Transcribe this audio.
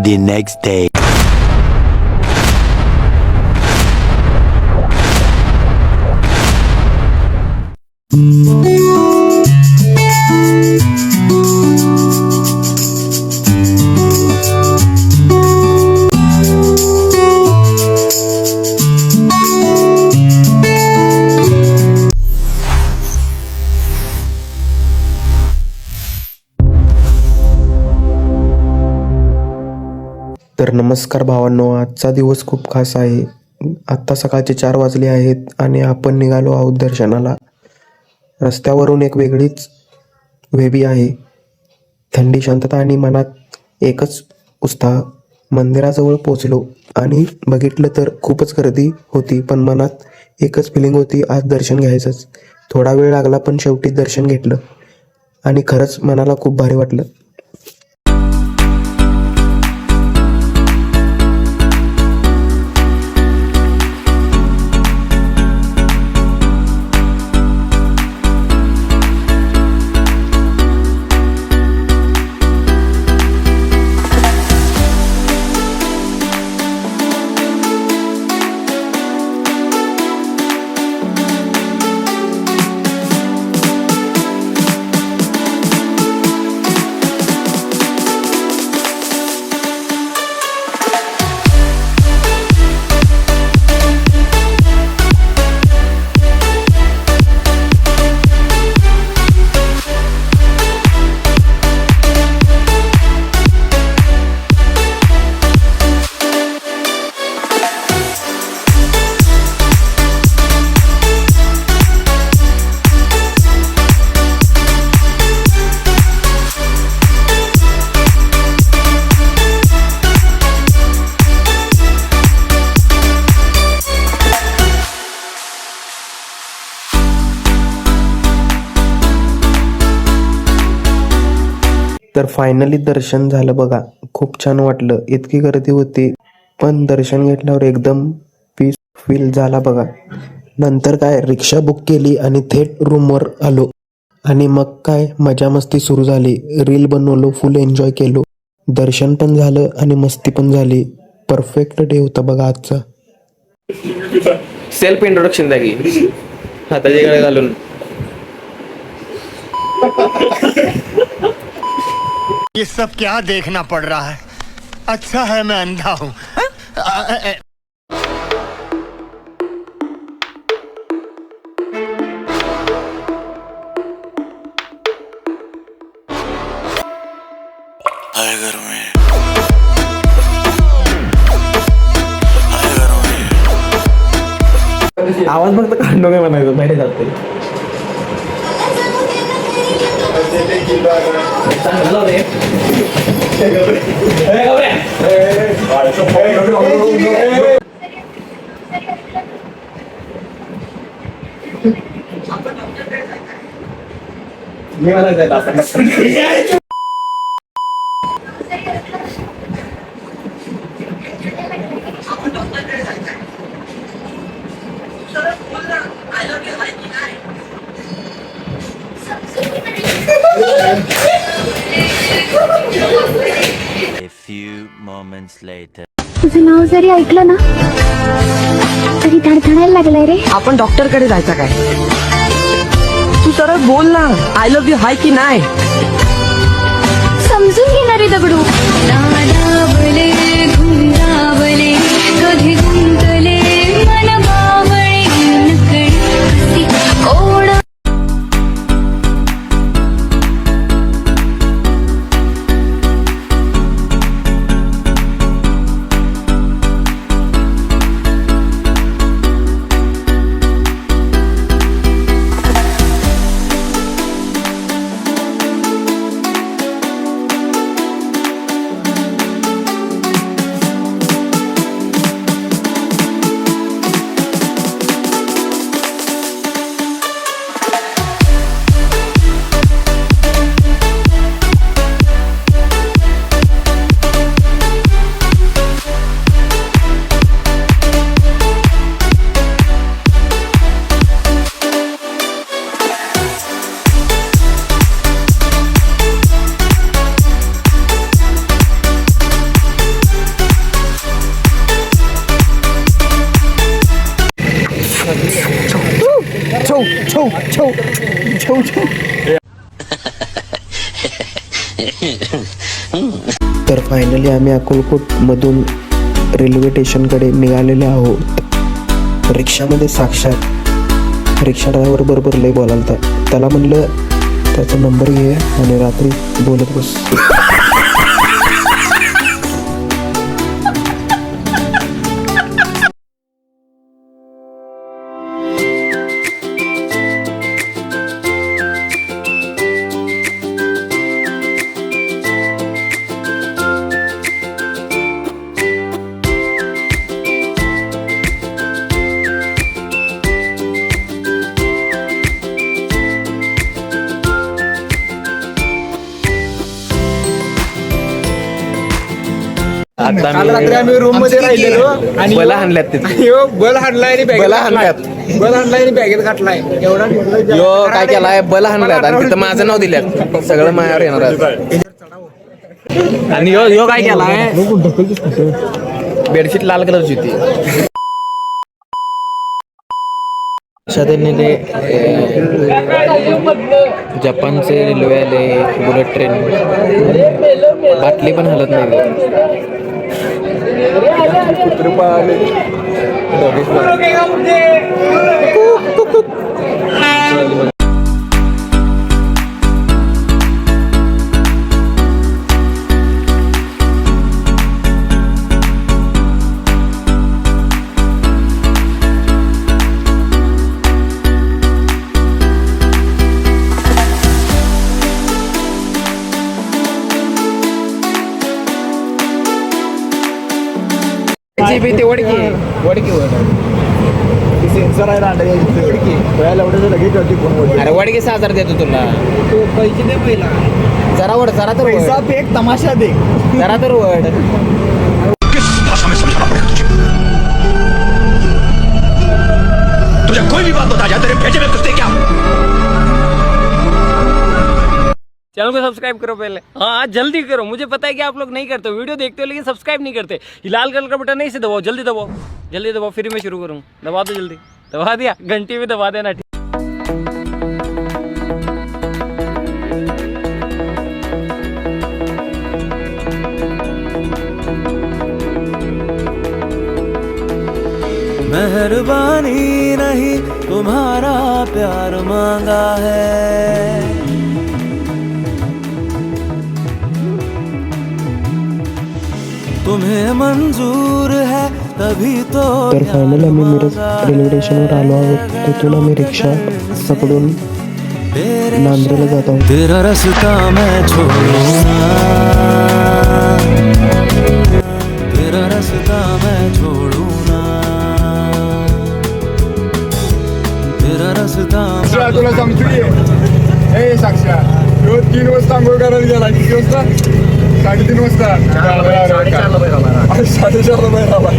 The next day. तर नमस्कार भावांनो, आजचा दिवस खूप खास आहे. आत्ता सकाळचे 4 वाजले आहेत आणि आपण निघालो आहोत दर्शनाला. रस्त्यावरून एक वेगळीच वेबी आहे. थंडी, शांतता आणि मनात एकच उत्साह. मंदिराजवळ पोचलो आणि बघितलं तर खूपच गर्दी होती, पण मनात एकच फिलिंग होती, आज दर्शन घ्यायचंच. थोडा वेळ लागला पण शेवटी दर्शन घेतलं आणि खरंच मनाला खूप भारी वाटलं. तर फायनली दर्शन झालं बघा. खूप छान वाटलं. इतकी गर्दी होती पण दर्शन घेतल्यावर एकदम पीस फील झाला बघा. नंतर काय रिक्षा बुक केली आणि थेट रूमवर आलो आणि मग काय मजा मस्ती सुरू झाली. रील बनवलो, फुल एन्जॉय केलो. दर्शन पण झालं आणि मस्ती पण झाली. परफेक्ट डे होता बघा आजचा. सेल्फ इंट्रोडक्शन द्या की हाताची गळे घालून. ये सब क्या देखना पड़ रहा है? अच्छा है मैं अंधा हूँ. आवाज फक्त काढणं काय म्हणायचं, बाहेर जाते मी म्हणायचं. A few moments later. तुझं नाव जरी ऐकलं ना तरी धडधडायला लागलंय रे. आपण डॉक्टर कडे जायचं काय? तू सरळ बोल ना, आय लव्ह यू हाय की नाही? समजून घेणारे दगडू. नादावले गुंडावले कधी गुंतले मन बावळे नकळी कशी कोण. तर फायनली आम्ही अक्कलकोटमधून रेल्वे स्टेशनकडे निघालेले आहोत. रिक्षामध्ये साक्षात रिक्षा ड्रायव्हर बरोबर लय बोलालता. त्याला म्हणलं त्याचा नंबर घे आणि रात्री बोलत बस. आता काल रात्री आम्ही रूम मध्ये राहिलेलो आणि बला हाणल्यात तिथे. बल हाणलाय आणि बला हाणल्यात. बल हाणलाय आणि बॅगेत घातलाय एवढा यो काय केलाय बल हाणल्यात आणि तिथं माझं नाव दिल्यात. सगळं माझ्यावर येणार आहे. आणि यो काय केलाय बेडशीट लाल कलरची होती. त्यांनी ते जपानचे रेल्वे आले, बुलेट ट्रेन, बाटली पण हलत नाही. ते वडकी सेन्सर आहे अरे वडकी 6,000 देतो तुला. पैसे दे पहिला जरा वड जरा तर पैसा वड. फेक तमाशा दे जरा तर वड. तुझे कोई भी बात बता जा, तेरे भेजे में कुत्ते क्या. चैनल को सब्सक्राइब करो पहले. हाँ जल्दी करो, मुझे पता है कि आप लोग नहीं करते हो, वीडियो देखते हो लेकिन सब्सक्राइब नहीं करते. ये लाल कलर का बटन नहीं से दबाओ, जल्दी दबाओ, जल्दी दबाओ, फिर मैं शुरू करूँ. दबा दो जल्दी. दबा दिया, घंटी भी दबा देना. मेहरबानी नहीं तुम्हारा प्यार मांगा है. तुम्हें मंजूर है तभी तो. तर फायनली आम्ही मिरज रेल्वे स्टेशनवर आलो आहोत. तिथून आम्ही रिक्षा पकडून नांद्रेला जात आहोत. तेरा रास्ता मैं छोड़ूंगा, तेरा रास्ता मैं छोड़ूंगा, तेरा रास्ता. तुला सांगतोय हे साक्षा 3 वाजता आंघोळ करायला गेला. किती वाजता? 3:30 वाजता. 4:30 बाहेर आला.